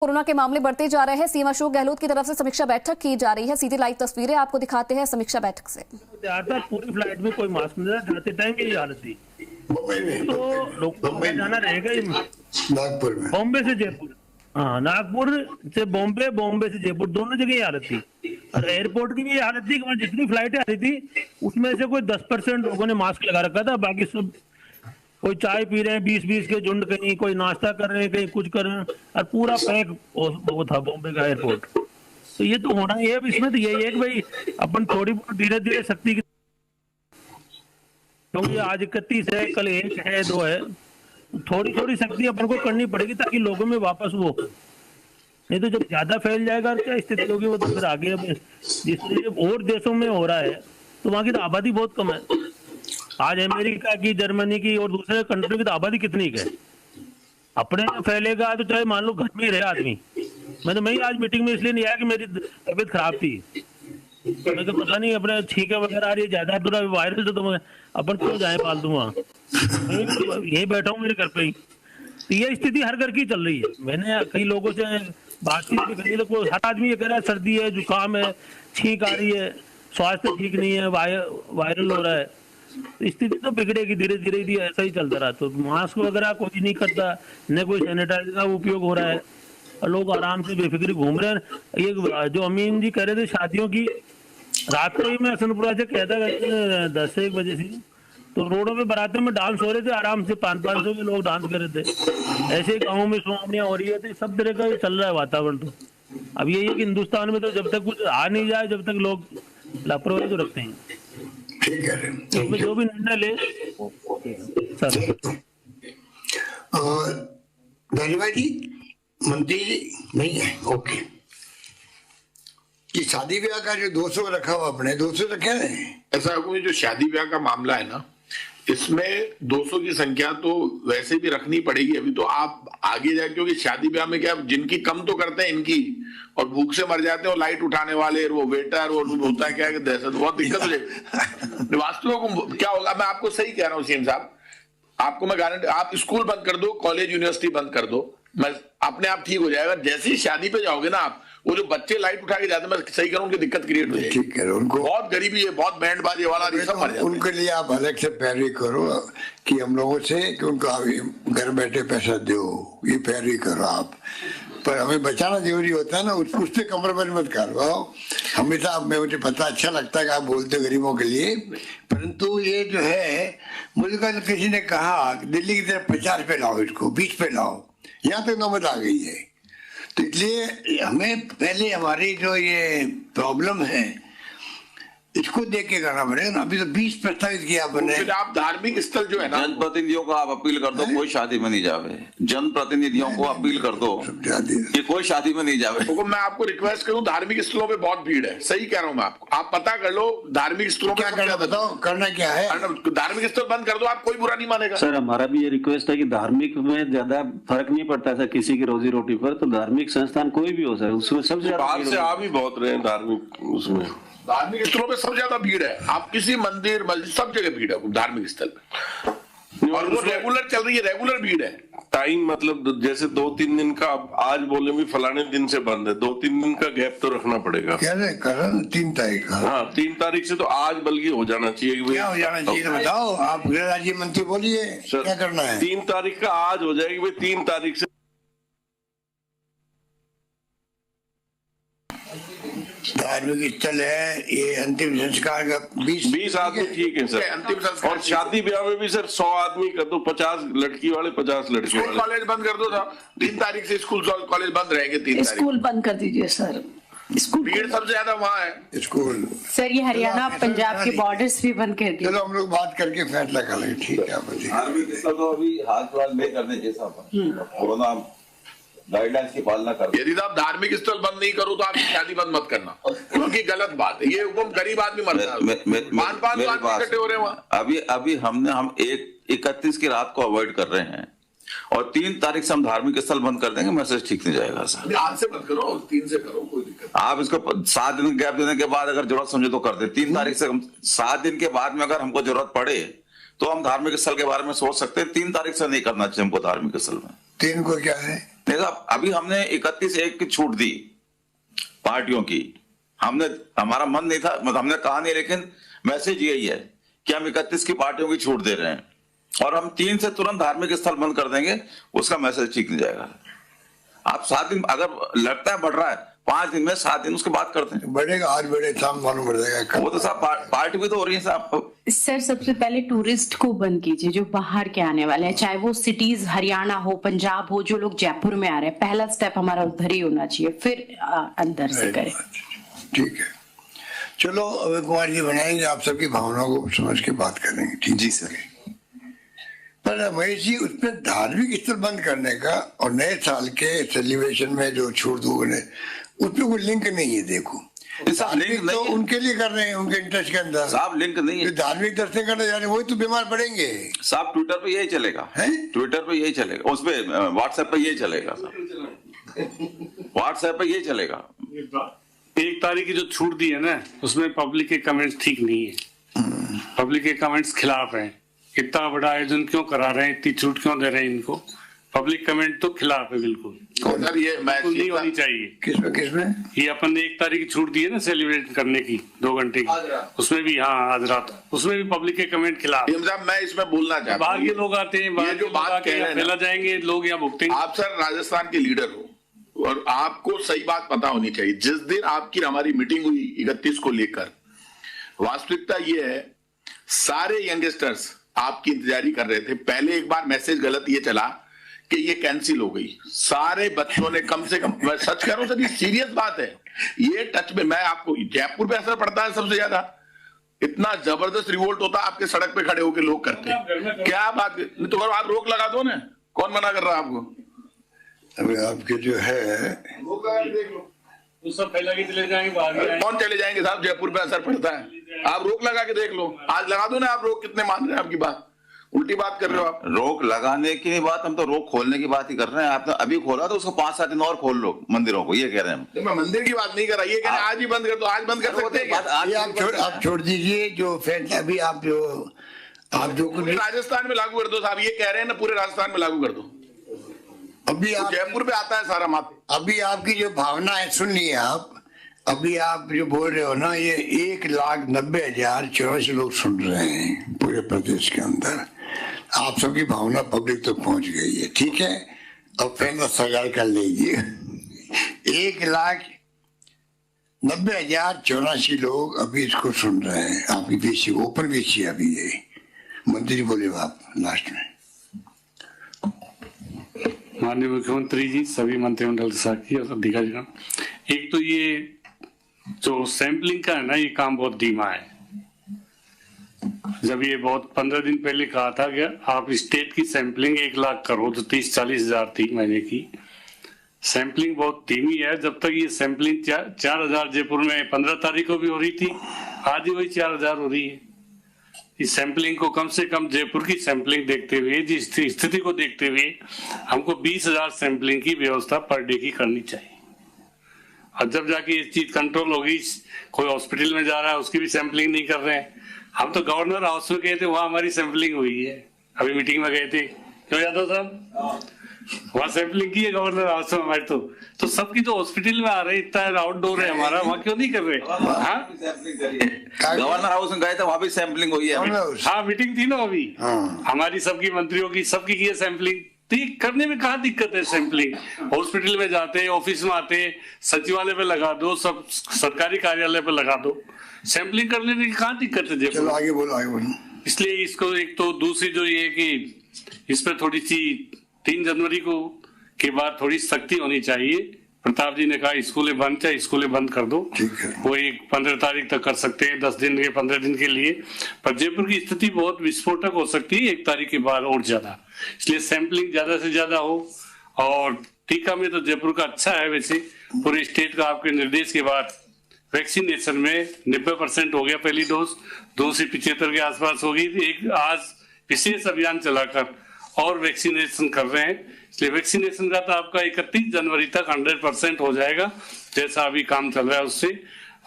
Corona के मामले बढ़ते जा रहे हैं। सीएम अशोक गहलोत की तरफ से समीक्षा बैठक की जा रही है। सीधी लाइव तस्वीरें आपको दिखाते हैं समीक्षा बैठक से। पूरी फ्लाइट में कोई मास्क नहीं था, जाते टाइम की हालत थी। तो लोगों को जाना रहेगा नागपुर में, बॉम्बे से जयपुर, हाँ नागपुर से बॉम्बे, बॉम्बे से जयपुर, दोनों जगह ये हालत थी। और एयरपोर्ट की भी ये हालत थी कि जितनी फ्लाइटें आ रही थी उसमें से कोई 10% लोगों ने मास्क लगा रखा था, बाकी सब कोई चाय पी रहे हैं 20-20 के झुंड, कहीं कोई नाश्ता कर रहे हैं, कहीं कुछ कर रहे हैं, और पूरा पैक वो था बॉम्बे का एयरपोर्ट। तो ये तो होना ही है। इसमें तो यही है कि भाई अपन थोड़ी बहुत धीरे धीरे शक्ति की, क्योंकि आज 31 है, कल 1 है, 2 है, थोड़ी थोड़ी शक्ति अपन को करनी पड़ेगी ताकि लोगों में वापस वो, नहीं तो जब ज्यादा फैल जाएगा क्या स्थिति होगी, वो तो फिर आगे जिस और देशों में हो रहा है तो वहां की तो आबादी बहुत कम है। आज अमेरिका की, जर्मनी की और दूसरे कंट्री की तो आबादी कितनी है, अपने में फैलेगा तो चाहे मान लो घर में ही रहे आदमी। मैं आज मीटिंग में इसलिए नहीं आया कि मेरी तबीयत खराब थी, मैं तो पता नहीं अपने छींके वगैरह आ रही है ज्यादा, पूरा वायरल, तो अपन क्यों जाए फालतू वहाँ, यही बैठा हूँ मेरे घर पे ही। तो ये स्थिति हर घर की चल रही है। मैंने कई लोगों से बातचीत भी करी, तो हर आदमी ये कह रहा है सर्दी है, जुकाम है, छींक आ रही है, स्वास्थ्य ठीक नहीं है, वायरल हो रहा है। स्थिति तो बिगड़ेगी धीरे धीरे, ऐसा ही चलता रहा तो मास्क वगैरह कोई नहीं करता, न कोई सैनिटाइजर का उपयोग हो रहा है, और लोग आराम से बेफिक्री घूम रहे हैं। ये जो अमीन जी कह रहे थे शादियों की, रात को ही मैं हसनपुरा से कहता 10 से 1 बजे से, तो रोडों पे बारातों में डांस हो रहे थे, आराम से 500 के लोग डांस कर रहे थे। ऐसे ही गाँव में सुनामियां हो रही है, तो सब तरह का चल रहा है वातावरण। तो अब यही है कि हिंदुस्तान में तो जब तक कुछ आ नहीं जाए, जब तक लोग लापरवाही तो रखते हैं। ठीक है, इसमें जो भी निर्णय ले सर। धन्यवाद जी। मंत्री जी नहीं है, ओके। कि शादी ब्याह का जो 200 रखा हुआ, अपने 200 रखे हैं। ऐसा कोई जो शादी ब्याह का मामला है ना, इसमें 200 की संख्या तो वैसे भी रखनी पड़ेगी अभी तो, आप आगे जाए, क्योंकि शादी ब्याह में क्या जिनकी कम तो करते हैं इनकी, और भूख से मर जाते हैं, और लाइट उठाने वाले, वो वेटर, वो होता है क्या, दहशत, बहुत दिक्कत हो जाएगी। वास्तव में क्या होगा, मैं आपको सही कह रहा हूँ सीएम साहब, आपको मैं गारंटी, आप स्कूल बंद कर दो, कॉलेज यूनिवर्सिटी बंद कर दो, मैं अपने आप ठीक हो जाएगा। जैसे ही शादी पे जाओगे ना आप, वो जो बच्चे लाइट उठा के जाते हैं, मैं सही करूँ, उनकी दिक्कत क्रिएट हो जाएगी। ठीक है, उनको बहुत गरीबी है, बहुत बैंड बाजी वाला, सब मर जाते हैं। उनके लिए आप अलग से पैरवी करो कि हम लोगों से कि उनको घर बैठे पैसा दो, ये पैरवी करो आप। पर हमें बचाना जरूरी होता है ना, उससे कम्प्रोमाइज मत करवाओ। हमेशा मुझे पता अच्छा लगता है कि आप बोलते हो गरीबों के लिए, परंतु ये जो है, मुझे किसी ने कहा दिल्ली की तरफ 50 पे लाओ, इसको 20 पे लाओ, यहाँ तक नौबत आ गई है। तो इसलिए हमें पहले हमारी जो ये प्रॉब्लम है इसको देख के करना पड़ेगा ना। अभी तो 20 प्रस्तावित किया आपने। तो आप धार्मिक स्थल जो है ना, जनप्रतिनिधियों को आप अपील कर दो कोई शादी में नहीं जावे, जनप्रतिनिधियों को अपील कर दो कि कोई शादी में नहीं जावे। तो मैं आपको रिक्वेस्ट करूं, धार्मिक स्थलों पे बहुत भीड़ है, सही कह रहा हूं मैं आपको, आप पता कर लो धार्मिक स्थलों क्या करना, बताओ करना क्या है। धार्मिक स्थल बंद कर दो आप, कोई बुरा नहीं मानेगा। सर हमारा भी ये रिक्वेस्ट है कि धार्मिक में ज्यादा फर्क नहीं पड़ता सर किसी की रोजी रोटी पर, तो धार्मिक संस्थान कोई भी हो सर, उसमें सबसे बाहर से आ भी बहुत रहे हैं धार्मिक, उसमें धार्मिक स्थलों पे सबसे ज्यादा भीड़ है। आप किसी मंदिर, मस्जिद, सब जगह भीड़ है धार्मिक स्थल में, और वो रेगुलर चल रही है, रेगुलर भीड़ है। टाइम मतलब जैसे 2-3 दिन का, आज बोले भी फलाने दिन से बंद है, 2-3 दिन का गैप तो रखना पड़ेगा। क्या 3 तारीख का? हाँ 3 तारीख से तो आज बल्कि हो जाना चाहिए। क्या हो जाना चाहिए तो बताओ, आप गृह राज्य मंत्री बोलिए क्या करना है। 3 तारीख का आज हो जाएगी भाई, 3 तारीख से धार्मिक स्थल है, ये अंतिम संस्कार का 20 आदमी ठीक है सर, अंतिम संस्कार। और शादी ब्याह में भी सर 100 आदमी कर दो, 50 लड़की वाले, 50 लड़के वाले। कॉलेज बंद कर दो साहब, 3 तारीख से स्कूल कॉलेज बंद रहेंगे। 3 तारीख स्कूल बंद कर दीजिए सर। स्कूल भीड़ सबसे ज्यादा वहाँ है। स्कूल सर, ये हरियाणा पंजाब के बॉर्डर्स भी बंद कर दिए। चलो हम लोग बात करके फैसला कर लेंगे, ठीक है। धार्मिक स्थल तो अभी हाल फिलहाल में करने जैसा कोरोना गाइडलाइंस की पालना कर। यदि आप धार्मिक स्थल बंद नहीं करो तो आप शादी बंद मत करना, क्योंकि गलत बात है। ये हुक्म गरीब आदमी मरता है, 5-5 इकट्ठे हो रहे हैं वहाँ। अभी हम 31 की रात को अवॉइड कर रहे हैं, और 3 तारीख से हम धार्मिक स्थल बंद कर देंगे, मैसेज ठीक नहीं जाएगा सर। आज से मत करो, 3 से करो, कोई दिक्कत। आप इसको 7 दिन गैप देने के बाद अगर जरूरत समझे तो कर दे। 3 तारीख से 7 दिन के बाद में अगर हमको जरूरत पड़े तो हम धार्मिक स्थल के बारे में सोच सकते हैं। 3 तारीख से नहीं करना चाहिए हमको धार्मिक स्थल में। 3 को क्या है? नहीं साहब, अभी हमने 31/1 की छूट दी पार्टियों की। हमारा मन नहीं था, मतलब हमने कहा नहीं, लेकिन मैसेज यही है कि हम 31 की पार्टियों की छूट दे रहे हैं और हम 3 से तुरंत धार्मिक स्थल बंद कर देंगे। उसका मैसेज ठीक नहीं जाएगा। आप 7 दिन, अगर लगता है बढ़ रहा है 5 दिन में, 7 दिन उसके बाद करते हैं। बढ़ेगा, आज बढ़े शाम मालूम पड़ जाएगा। वो तो साहब पार्टी भी तो हो रही है साहब। सर सबसे पहले टूरिस्ट को बंद कीजिए, जो बाहर के आने वाले हैं, चाहे वो सिटीज हरियाणा हो, पंजाब हो, जो लोग जयपुर में आ रहे हैं, पहला स्टेप हमारा उधर ही होना चाहिए, फिर अंदर से करें। ठीक है, चलो अभय कुमार जी बनाएंगे, आप सबकी भावनाओं को समझ के बात करेंगे। ठीक जी सर। पर महेश जी, उसमें धार्मिक स्थल बंद करने का और नए साल के सेलिब्रेशन में जो छूट दो, उसमें कोई लिंक नहीं है। देखो धार्मिक तो उनके लिए कर रहे हैं, उनके इंटरेस्ट के अंदर साहब, लिंक नहीं है। धार्मिक दर्शन करने जा रहे हैं, वही तो बीमार पड़ेंगे साहब। ट्विटर पे यही चलेगा, ट्विटर पे यही चलेगा, उसपे व्हाट्सएप पे यही चलेगा साहब, व्हाट्सएप पे यही चलेगा। 1 तारीख की जो छूट दी है ना, उसमें पब्लिक के कमेंट्स ठीक नहीं है। पब्लिक के कमेंट्स खिलाफ हैं। इतना बड़ा आयोजन क्यों करा रहे हैं, इतनी छूट क्यों दे रहे हैं इनको? पब्लिक कमेंट तो खिलाफ है बिल्कुल। सर ये बिल्कुल नहीं होनी चाहिए। किसमें ये अपन ने 1 तारीख की छूट दी है ना सेलिब्रेट करने की 2 घंटे की, उसमें भी आज रात, उसमें भी पब्लिक के कमेंट खिलाफ। साहब मैं इसमें बोलना चाहता हूँ, बाहर के लोग आते हैं, बाहर जो बात कह रहे हैं जाएंगे लोग यहाँ भुगतेंगे। आप सर राजस्थान के लीडर हो और आपको सही बात पता होनी चाहिए। जिस दिन आपकी हमारी मीटिंग हुई 31 को लेकर, वास्तविकता ये है सारे यंगस्टर्स आपकी इंतजारी कर रहे थे। पहले एक बार मैसेज गलत ये चला कि ये कैंसिल हो गई, सारे बच्चों ने कम से कम, मैं सच कह रहा हूं सर, ये सीरियस बात है। ये टच में, मैं आपको, जयपुर पे असर पड़ता है सबसे ज्यादा। इतना जबरदस्त रिवोल्ट होता है, आपके सड़क पे खड़े होकर लोग करते। क्या बात, तो अगर आप रोक लगा दो ना, कौन मना कर रहा है आपको? अभी आपके जो है वो सब फैला के चले जाएंगे बाहर। कौन चले जाएंगे साहब? जयपुर पे असर पड़ता है, आप रोक लगा के देख लो। आज लगा दो ना, आप रोक कितने मान रहे हैं? आपकी बात उल्टी बात कर रहे हो आप। रोक लगाने की बात, हम तो रोक खोलने की बात ही कर रहे हैं। आपने अभी खोला तो उसको 5-7 दिन और खोल लो मंदिरों को, ये कह रहे हैं। मैं मंदिर की बात नहीं कर रहा, ये कह रहे आज ही बंद कर दो। आज बंद कर सकते हैं? आप छोड़ दीजिए जो फैसला अभी आप जो कुछ राजस्थान में लागू कर दो साहब, ये कह रहे हैं ना, पूरे राजस्थान में लागू कर दो। अभी आप जयपुर पे आता है सारा मात। अभी आपकी जो भावना है सुन लिए आप। अभी आप जो बोल रहे हो ना, ये 1,90,084 लोग सुन रहे हैं पूरे प्रदेश के अंदर। आप सबकी भावना पब्लिक तक पहुंच गई है, ठीक है। अब फैसला सरकार कर लीजिए। 1,90,084 लोग अभी इसको सुन रहे हैं। आपकी बीसी ओपन बीसी अभी ये मंत्री बोले आप लास्ट में। माननीय मुख्यमंत्री जी, सभी मंत्रिमंडल साथी और अधिकारीगण, एक तो ये जो सैंपलिंग का है ना, ये काम बहुत धीमा है। जब ये बहुत 15 दिन पहले कहा था कि आप स्टेट की सैंपलिंग 1 लाख करो, तो 30-40 हजार थी महीने की। सैंपलिंग बहुत धीमी है। जब तक ये सैंपलिंग 4,000 जयपुर में 15 तारीख को भी हो रही थी, आज ही वही 4,000 हो रही है। इस सैंपलिंग को कम से कम जयपुर की सैंपलिंग देखते हुए, जिस स्थिति को देखते हुए, हमको 20,000 सैंपलिंग की व्यवस्था पर डे की करनी चाहिए। और जब जाके ये चीज कंट्रोल होगी, कोई हॉस्पिटल में जा रहा है उसकी भी सैंपलिंग नहीं कर रहे हैं। हम तो गवर्नर हाउस में गए थे, वहां हमारी सैंपलिंग हुई है। अभी मीटिंग में गए थे, क्यों यादव साहब, वहां सैंपलिंग की है गवर्नर हाउस में हमारी। तो सबकी तो हॉस्पिटल में आ रहे, इतना आउटडोर है हमारा, वहाँ क्यों नहीं कर रहे? गवर्नर हाउस में गए थे, वहां भी सैंपलिंग हुई है। हाँ, मीटिंग थी ना अभी हमारी, सबकी मंत्रियों की, सबकी की सैंपलिंग करने में कहाँ दिक्कत है? सैंपलिंग हॉस्पिटल में जाते, ऑफिस में आते, सचिवालय पे लगा दो, सब सरकारी कार्यालय पे लगा दो, सैंपलिंग करने में कहाँ दिक्कत है? चलो आगे बोलो, आगे बोलो। इसलिए इसको, एक तो दूसरी जो ये कि इस पर थोड़ी सी 3 जनवरी को के बाद थोड़ी सख्ती होनी चाहिए। प्रताप जी ने कहा स्कूलें बंद, चाहे स्कूलें बंद कर दो, वो 15 तारीख तक कर सकते हैं, 10 दिन के 15 दिन के लिए। पर जयपुर की स्थिति बहुत विस्फोटक हो सकती है 1 तारीख के बाद और ज्यादा, इसलिए सैंपलिंग ज्यादा से ज्यादा हो। और टीका में तो जयपुर का अच्छा है, वैसे पूरे स्टेट का आपके निर्देश के बाद वैक्सीनेशन में 90% हो गया पहली डोज, दूसरी 75 के आसपास होगी। एक आज विशेष अभियान चलाकर और वैक्सीनेशन कर रहे हैं, इसलिए वैक्सीनेशन का तो आपका 31 जनवरी तक 100% हो जाएगा, जैसा अभी काम चल रहा है उससे।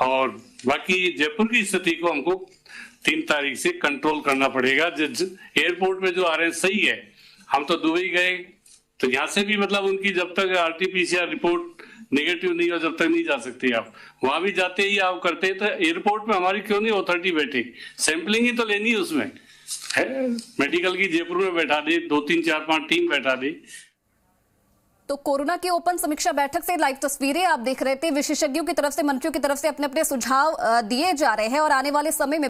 और बाकी जयपुर की स्थिति को हमको 3 तारीख से कंट्रोल करना पड़ेगा। एयरपोर्ट में जो आ रहे हैं सही है, हम तो दुबई गए तो यहाँ से भी मतलब उनकी जब तक RT-PCR रिपोर्ट नेगेटिव नहीं हो जब तक नहीं जा सकते आप। वहां भी जाते ही आप करते हैं तो एयरपोर्ट पे हमारी क्यों नहीं अथॉरिटी बैठे? सैंपलिंग ही तो लेनी है उसमें है, मेडिकल की जयपुर में बैठा दे, 2 3 4 5 टीम बैठा दे। तो कोरोना की ओपन समीक्षा बैठक से लाइव तस्वीरें आप देख रहे थे। विशेषज्ञों की तरफ से, मंत्रियों की तरफ से अपने अपने सुझाव दिए जा रहे हैं और आने वाले समय में